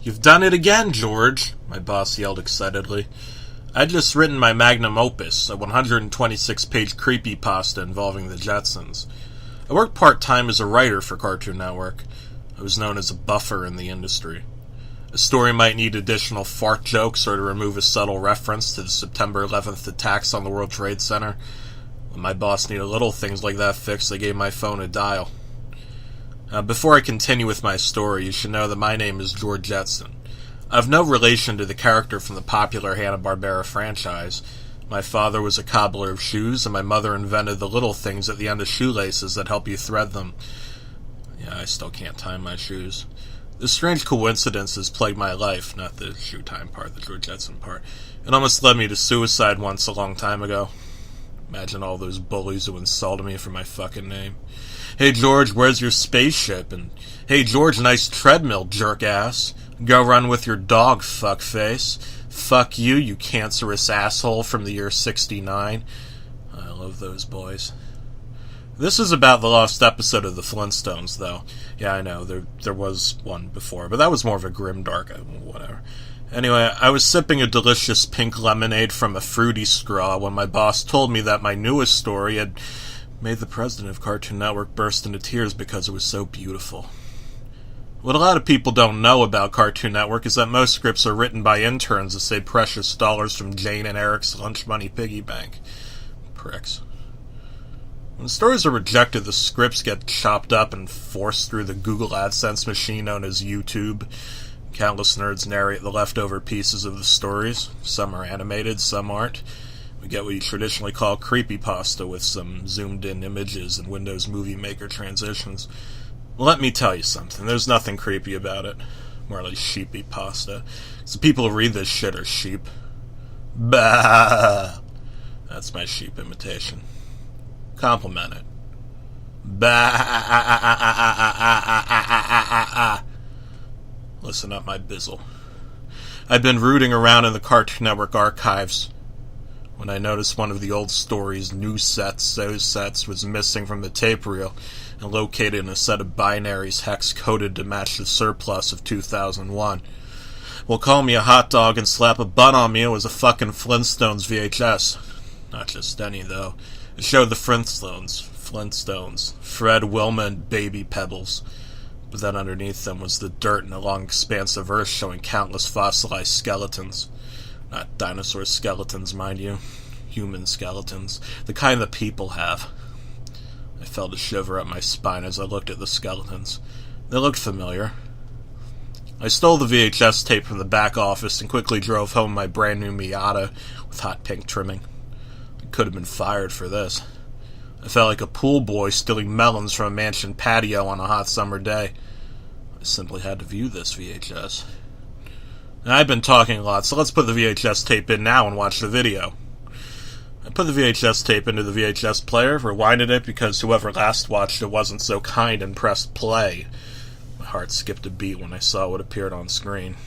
You've done it again, George, my boss yelled excitedly. I'd just written my magnum opus, a 126-page creepypasta involving the Jetsons. I worked part-time as a writer for Cartoon Network. I was known as a buffer in the industry. A story might need additional fart jokes or to remove a subtle reference to the September 11th attacks on the World Trade Center. When my boss needed little things like that fixed, they gave my phone a dial. Before I continue with my story, you should know that my name is George Jetson. I have no relation to the character from the popular Hanna-Barbera franchise. My father was a cobbler of shoes, and my mother invented the little things at the end of shoelaces that help you thread them. Yeah, I still can't tie my shoes. This strange coincidence has plagued my life, not the shoe time part, the George Jetson part. It almost led me to suicide once a long time ago. Imagine all those bullies who insulted me for my fucking name. Hey George, where's your spaceship? And hey George, nice treadmill, jerk-ass. Go run with your dog, fuckface. Fuck you, you cancerous asshole from the year 69. I love those boys. This is about the lost episode of the Flintstones, though. Yeah, I know, there was one before, but that was more of a grimdark, whatever. Anyway, I was sipping a delicious pink lemonade from a fruity straw when my boss told me that my newest story had made the president of Cartoon Network burst into tears because it was so beautiful. What a lot of people don't know about Cartoon Network is that most scripts are written by interns that save precious dollars from Jane and Eric's lunch money piggy bank. Pricks. When stories are rejected, the scripts get chopped up and forced through the Google AdSense machine known as YouTube. Countless nerds narrate the leftover pieces of the stories. Some are animated, some aren't. We get what you traditionally call creepypasta with some zoomed-in images and Windows Movie Maker transitions. Well, let me tell you something. There's nothing creepy about it. More like sheepy pasta. The people who read this shit are sheep. Bah! That's my sheep imitation. Compliment it. Bah! Listen up, my bizzle. I've been rooting around in the Cartoon Network archives when I noticed one of the old stories' new sets, those sets, was missing from the tape reel and located in a set of binaries hex-coded to match the surplus of 2001. Well, call me a hot dog and slap a bun on me, it was a fucking Flintstones VHS. Not just any, though. It showed the Flintstones, Fred, Wilma, and Baby Pebbles. But then underneath them was the dirt and a long expanse of earth showing countless fossilized skeletons. Not dinosaur skeletons, mind you. Human skeletons. The kind that people have. I felt a shiver up my spine as I looked at the skeletons. They looked familiar. I stole the VHS tape from the back office and quickly drove home my brand new Miata with hot pink trimming. I could have been fired for this. I felt like a pool boy stealing melons from a mansion patio on a hot summer day. I simply had to view this VHS. Now, I've been talking a lot, so let's put the VHS tape in now and watch the video. I put the VHS tape into the VHS player, rewinded it because whoever last watched it wasn't so kind and pressed play. My heart skipped a beat when I saw what appeared on screen.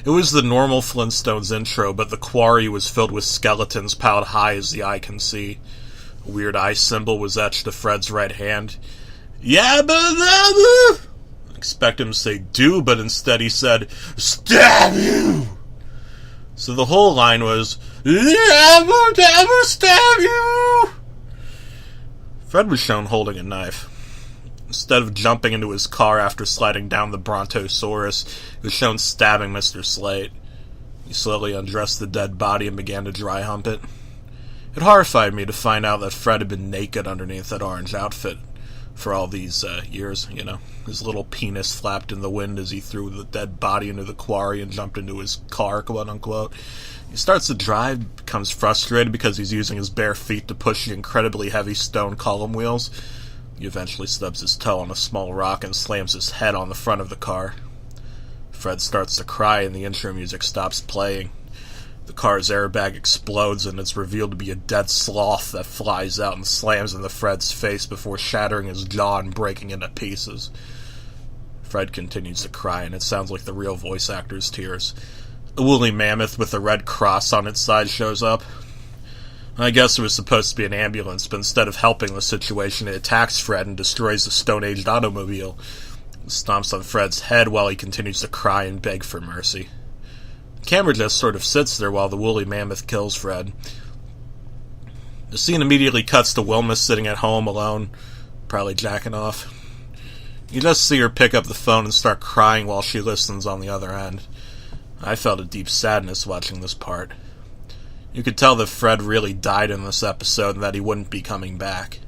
It was the normal Flintstones intro, but the quarry was filled with skeletons piled high as the eye can see. A weird eye symbol was etched to Fred's right hand. Yabba dabba! I expect him to say do, but instead he said, stab you! So the whole line was, yabba dabba stab you! Fred was shown holding a knife. Instead of jumping into his car after sliding down the Brontosaurus, he was shown stabbing Mr. Slate. He slowly undressed the dead body and began to dry hump it. It horrified me to find out that Fred had been naked underneath that orange outfit for all these years, you know. His little penis flapped in the wind as he threw the dead body into the quarry and jumped into his car, quote-unquote. He starts to drive, becomes frustrated because he's using his bare feet to push the incredibly heavy stone column wheels. He eventually stubs his toe on a small rock and slams his head on the front of the car. Fred starts to cry and the intro music stops playing. The car's airbag explodes and it's revealed to be a dead sloth that flies out and slams into Fred's face before shattering his jaw and breaking into pieces. Fred continues to cry and it sounds like the real voice actor's tears. A woolly mammoth with a red cross on its side shows up. I guess it was supposed to be an ambulance, but instead of helping the situation, it attacks Fred and destroys the Stone-Aged automobile. Stomps on Fred's head while he continues to cry and beg for mercy. The camera just sort of sits there while the woolly mammoth kills Fred. The scene immediately cuts to Wilma sitting at home alone, probably jacking off. You just see her pick up the phone and start crying while she listens on the other end. I felt a deep sadness watching this part. You could tell that Fred really died in this episode and that he wouldn't be coming back.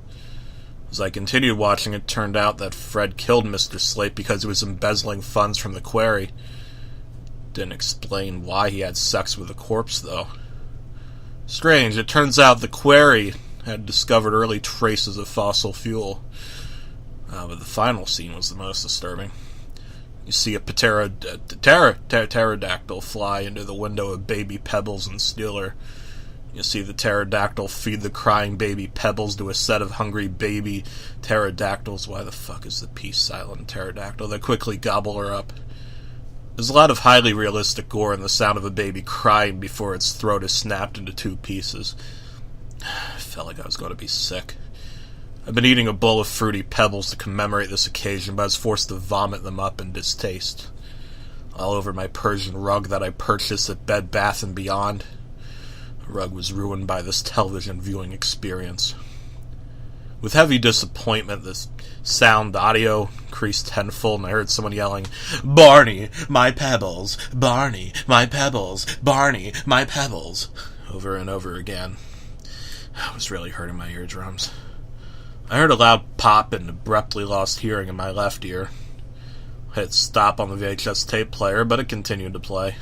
As I continued watching, it turned out that Fred killed Mr. Slate because he was embezzling funds from the quarry. Didn't explain why he had sex with a corpse, though. Strange, it turns out the quarry had discovered early traces of fossil fuel. But the final scene was the most disturbing. You see a pterodactyl fly into the window of baby Pebbles and steal her. You see the pterodactyl feed the crying baby Pebbles to a set of hungry baby pterodactyls. Why the fuck is the P silent pterodactyl? They quickly gobble her up. There's a lot of highly realistic gore and the sound of a baby crying before its throat is snapped into 2 pieces. I felt like I was going to be sick. I've been eating a bowl of Fruity Pebbles to commemorate this occasion, but I was forced to vomit them up in distaste. All over my Persian rug that I purchased at Bed Bath & Beyond. The rug was ruined by this television viewing experience. With heavy disappointment, the audio increased tenfold, and I heard someone yelling, "Barney, my pebbles! Barney, my pebbles! Barney, my pebbles!" over and over again. I was really hurting my eardrums. I heard a loud pop and abruptly lost hearing in my left ear. I hit stop on the VHS tape player, but it continued to play.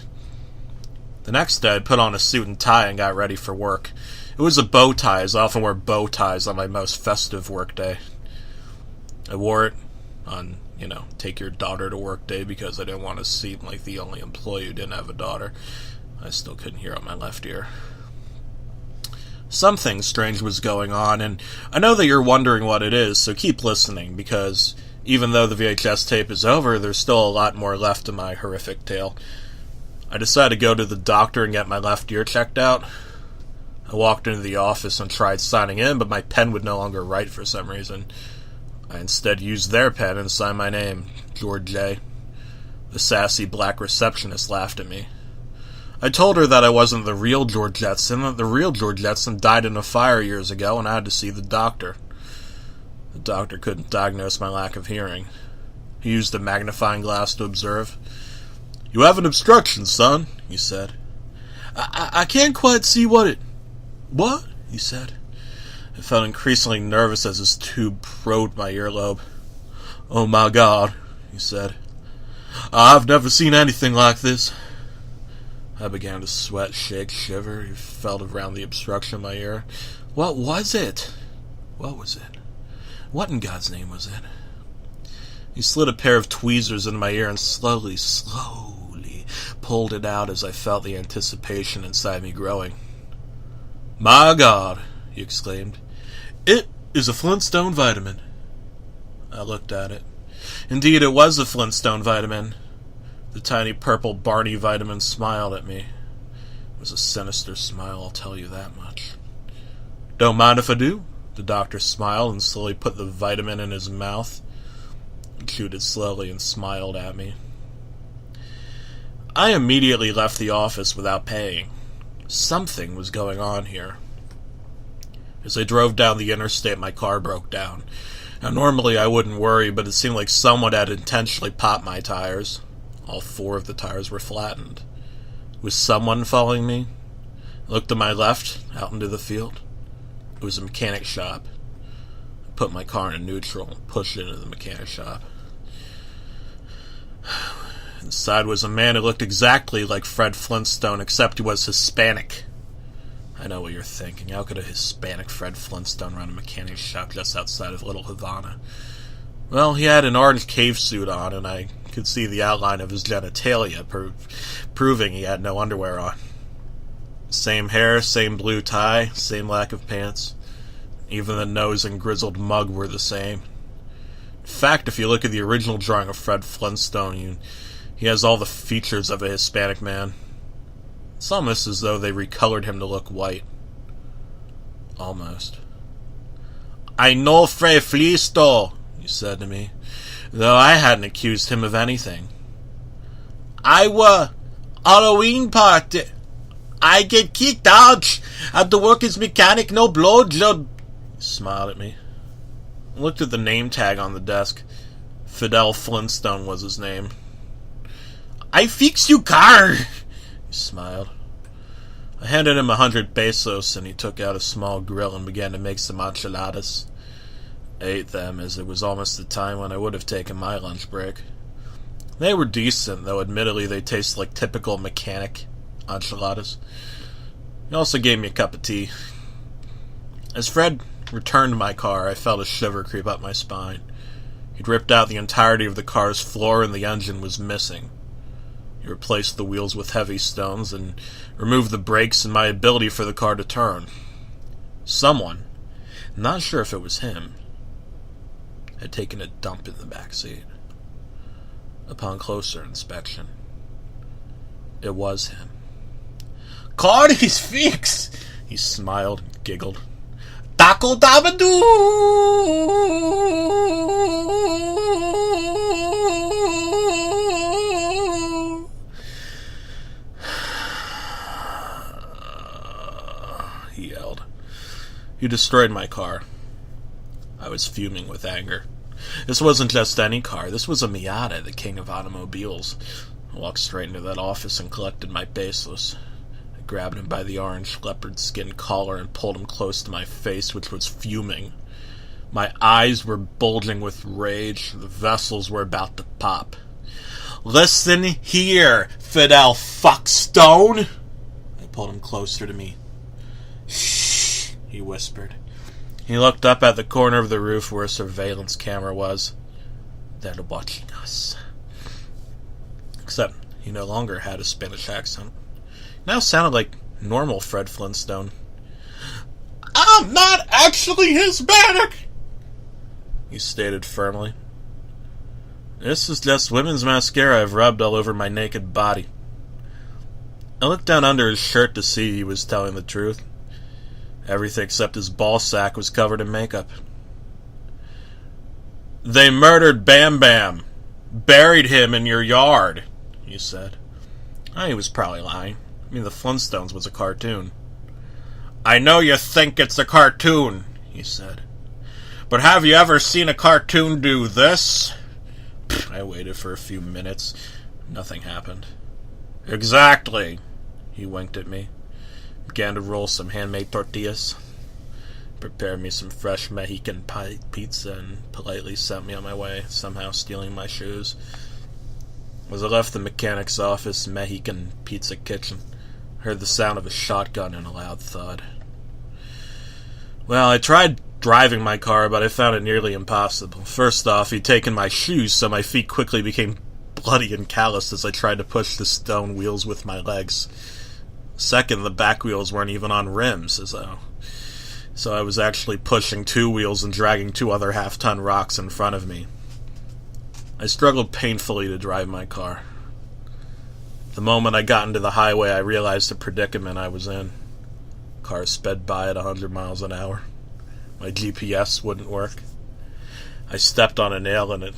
The next day, I put on a suit and tie and got ready for work. It was a bow tie, as I often wear bow ties on my most festive work day. I wore it on, take your daughter to work day because I didn't want to seem like the only employee who didn't have a daughter. I still couldn't hear out my left ear. Something strange was going on, and I know that you're wondering what it is, so keep listening, because even though the VHS tape is over, there's still a lot more left in my horrific tale. I decided to go to the doctor and get my left ear checked out. I walked into the office and tried signing in, but my pen would no longer write for some reason. I instead used their pen and signed my name, George J. The sassy black receptionist laughed at me. I told her that I wasn't the real George Jetson, that the real George Jetson died in a fire years ago, and I had to see the doctor. The doctor couldn't diagnose my lack of hearing. He used a magnifying glass to observe. "You have an obstruction, son," he said. I can't quite see what it... "What?" he said. I felt increasingly nervous as his tube probed my earlobe. "Oh my God," he said. "I've never seen anything like this." I began to sweat, shake, shiver. He felt around the obstruction in my ear. What was it? What was it? What in God's name was it? He slid a pair of tweezers into my ear and slowly pulled it out as I felt the anticipation inside me growing. "My God," he exclaimed. "It is a Flintstone vitamin." I looked at it. Indeed, it was a Flintstone vitamin. The tiny purple Barney vitamin smiled at me. It was a sinister smile, I'll tell you that much. "Don't mind if I do?" The doctor smiled and slowly put the vitamin in his mouth. He chewed it slowly and smiled at me. I immediately left the office without paying. Something was going on here. As I drove down the interstate, my car broke down. Now, normally I wouldn't worry, but it seemed like someone had intentionally popped my tires. All 4 of the tires were flattened. Was someone following me? I looked to my left, out into the field. It was a mechanic shop. I put my car in neutral and pushed it into the mechanic shop. Inside was a man who looked exactly like Fred Flintstone, except he was Hispanic. I know what you're thinking. How could a Hispanic Fred Flintstone run a mechanic shop just outside of Little Havana? Well, he had an orange cave suit on, and I could see the outline of his genitalia, proving he had no underwear on. Same hair, same blue tie, same lack of pants. Even the nose and grizzled mug were the same. In fact, if you look at the original drawing of Fred Flintstone, he has all the features of a Hispanic man. It's almost as though they recolored him to look white. Almost. "I know Fred Flintstone," he said to me. though I hadn't accused him of anything. I were Halloween party. I get kicked out at the work as mechanic, no blowjob. He smiled at me. I looked at the name tag on the desk. Fidel Flintstone was his name. I fix you car. He smiled. I handed him 100 pesos, and he took out a small grill and began to make some enchiladas. I ate them, as it was almost the time when I would have taken my lunch break. They were decent, though admittedly they tasted like typical mechanic enchiladas. He also gave me a cup of tea. As Fred returned to my car, I felt a shiver creep up my spine. He'd ripped out the entirety of the car's floor, and the engine was missing. He replaced the wheels with heavy stones and removed the brakes and my ability for the car to turn. Someone, not sure if it was him, had taken a dump in the back seat. Upon closer inspection, it was him. Car is fixed! He smiled and giggled. Taco Dabadoo! He yelled. You destroyed my car. I was fuming with anger. This wasn't just any car. This was a Miata, the king of automobiles. I walked straight into that office and collected my pesos. I grabbed him by the orange leopard skin collar and pulled him close to my face, which was fuming. My eyes were bulging with rage. The vessels were about to pop. Listen here, Fidel Fuckstone! I pulled him closer to me. Shh, he whispered. He looked up at the corner of the roof where a surveillance camera was. They're watching us. Except he no longer had a Spanish accent. He now sounded like normal Fred Flintstone. I'm not actually Hispanic, he stated firmly. This is just women's mascara I've rubbed all over my naked body. I looked down under his shirt to see he was telling the truth. Everything except his ball sack was covered in makeup. They murdered Bam Bam. Buried him in your yard, he said. He was probably lying. I mean, the Flintstones was a cartoon. I know you think it's a cartoon, he said. But have you ever seen a cartoon do this? I waited for a few minutes. Nothing happened. Exactly, he winked at me. Began to roll some handmade tortillas, prepared me some fresh Mexican pizza, and politely sent me on my way, somehow stealing my shoes. As I left the mechanic's office, Mexican pizza kitchen, I heard the sound of a shotgun and a loud thud. Well, I tried driving my car, but I found it nearly impossible. First off, he'd taken my shoes, so my feet quickly became bloody and calloused as I tried to push the stone wheels with my legs. Second, the back wheels weren't even on rims, so I was actually pushing two wheels and dragging two other half-ton rocks in front of me. I struggled painfully to drive my car. The moment I got into the highway, I realized the predicament I was in. Car sped by at 100 miles an hour. My GPS wouldn't work. I stepped on a nail and it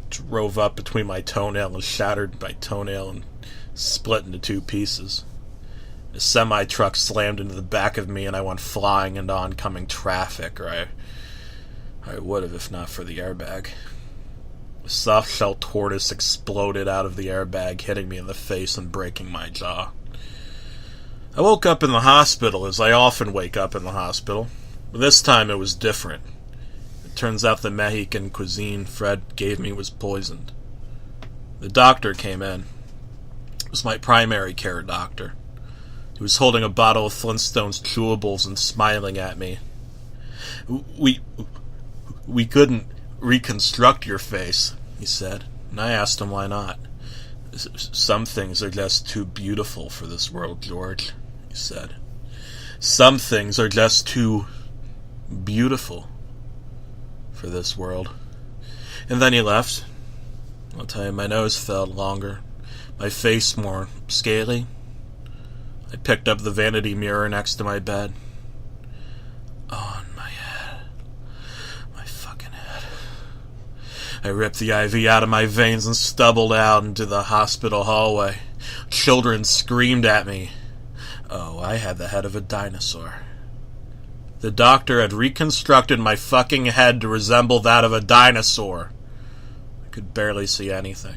drove up between my toenail and shattered my toenail and split into two pieces. A semi-truck slammed into the back of me and I went flying into oncoming traffic, or I would have if not for the airbag. A soft-shell tortoise exploded out of the airbag, hitting me in the face and breaking my jaw. I woke up in the hospital, as I often wake up in the hospital, but this time it was different. It turns out the Mexican cuisine Fred gave me was poisoned. The doctor came in. It was my primary care doctor. He was holding a bottle of Flintstones chewables and smiling at me. We couldn't reconstruct your face, he said, and I asked him why not. Some things are just too beautiful for this world, George, he said. Some things are just too beautiful for this world. And then he left. I'll tell you, my nose felt longer, my face more scaly. I picked up the vanity mirror next to my bed. On my head. My fucking head. I ripped the IV out of my veins and stumbled out into the hospital hallway. Children screamed at me. Oh, I had the head of a dinosaur. The doctor had reconstructed my fucking head to resemble that of a dinosaur. I could barely see anything.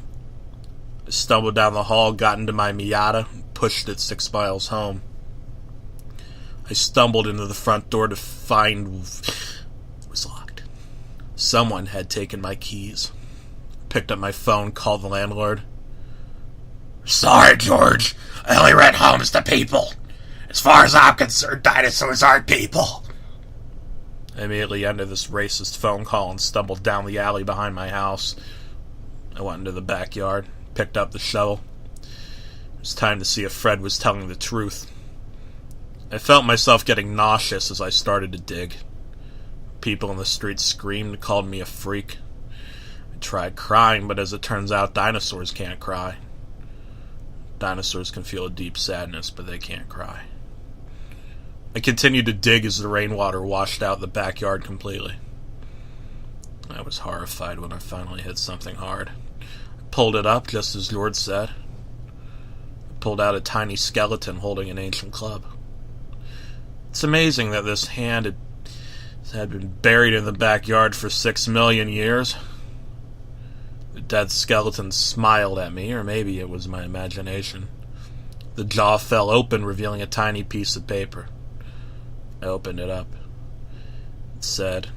I stumbled down the hall, got into my Miata, and pushed it 6 miles home. I stumbled into the front door to find it was locked. Someone had taken my keys. Picked up my phone, called the landlord. Sorry, George. I only rent homes to people. As far as I'm concerned, dinosaurs aren't people. I immediately ended this racist phone call and stumbled down the alley behind my house. I went into the backyard, picked up the shovel. It was time to see if Fred was telling the truth. I felt myself getting nauseous as I started to dig. People in the street screamed and called me a freak. I tried crying, but as it turns out, dinosaurs can't cry. Dinosaurs can feel a deep sadness, but they can't cry. I continued to dig as the rainwater washed out the backyard completely. I was horrified when I finally hit something hard. I pulled it up just as George said. I pulled out a tiny skeleton holding an ancient club. It's amazing that this hand had been buried in the backyard for 6 million years. The dead skeleton smiled at me, or maybe it was my imagination. The jaw fell open, revealing a tiny piece of paper. I opened it up. It said,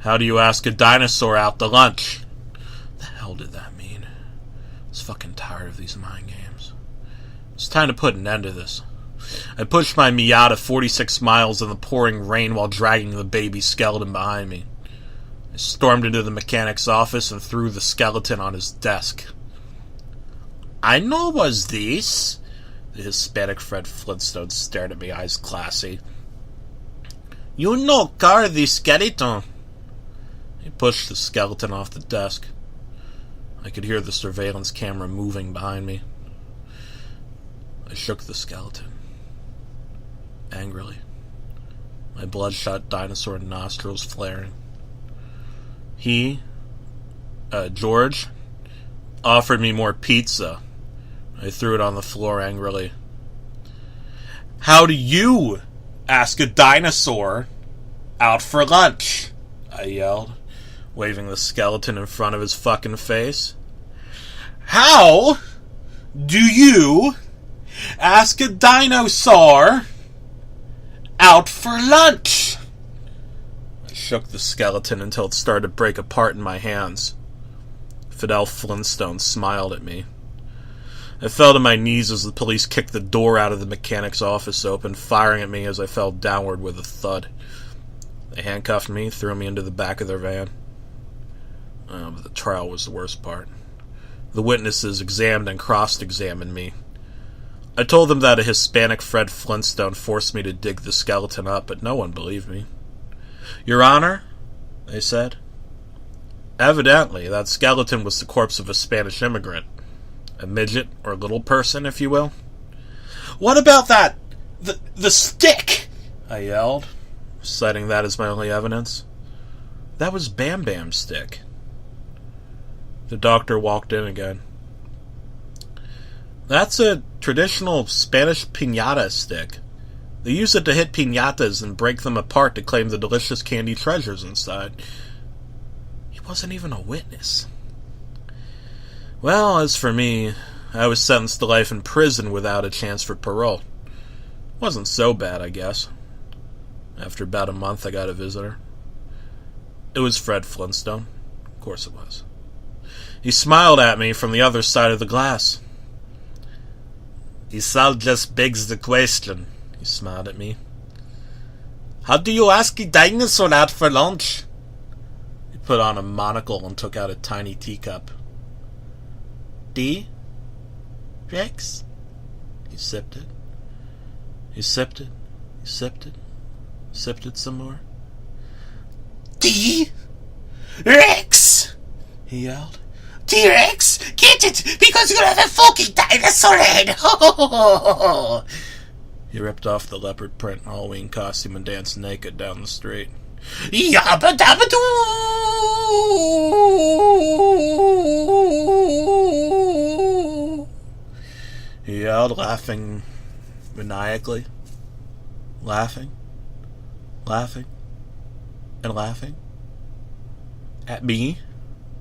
"How do you ask a dinosaur out to lunch?" The hell did that mean? I was fucking tired of these mind games. It's time to put an end to this. I pushed my Miata 46 miles in the pouring rain while dragging the baby skeleton behind me. I stormed into the mechanic's office and threw the skeleton on his desk. "I know was this." The Hispanic Fred Flintstone stared at me, eyes glassy. "You know car the skeleton." He pushed the skeleton off the desk. I could hear the surveillance camera moving behind me. I shook the skeleton. Angrily. My bloodshot dinosaur nostrils flaring. George, offered me more pizza. I threw it on the floor angrily. "How do you ask a dinosaur out for lunch?" I yelled, waving the skeleton in front of his fucking face. "How do you ask a dinosaur out for lunch?" I shook the skeleton until it started to break apart in my hands. Fidel Flintstone smiled at me. I fell to my knees as the police kicked the door out of the mechanic's office open, firing at me as I fell downward with a thud. They handcuffed me, threw me into the back of their van. But the trial was the worst part. The witnesses examined and cross-examined me. I told them that a Hispanic Fred Flintstone forced me to dig the skeleton up, but no one believed me. "Your Honor," they said, "evidently that skeleton was the corpse of a Spanish immigrant. A midget, or little person, if you will." "What about that... the stick?" I yelled, citing that as my only evidence. "That was Bam Bam's stick." The doctor walked in again. "That's a traditional Spanish piñata stick. They use it to hit piñatas and break them apart to claim the delicious candy treasures inside." He wasn't even a witness. Well, as for me, I was sentenced to life in prison without a chance for parole. Wasn't so bad, I guess. After about a month, I got a visitor. It was Fred Flintstone. Of course it was. He smiled at me from the other side of the glass. "This all just begs the question," he smiled at me. "How do you ask a dinosaur out for lunch?" He put on a monocle and took out a tiny teacup. "D? Rex?" He sipped it. He sipped it. He sipped it. Sipped it some more. D? Rex! He yelled. T-Rex, get it, because you have a fucking dinosaur head! He ripped off the leopard print Halloween costume and danced naked down the street. Yabba dabba doo! He yelled, laughing maniacally. Laughing, and laughing at me.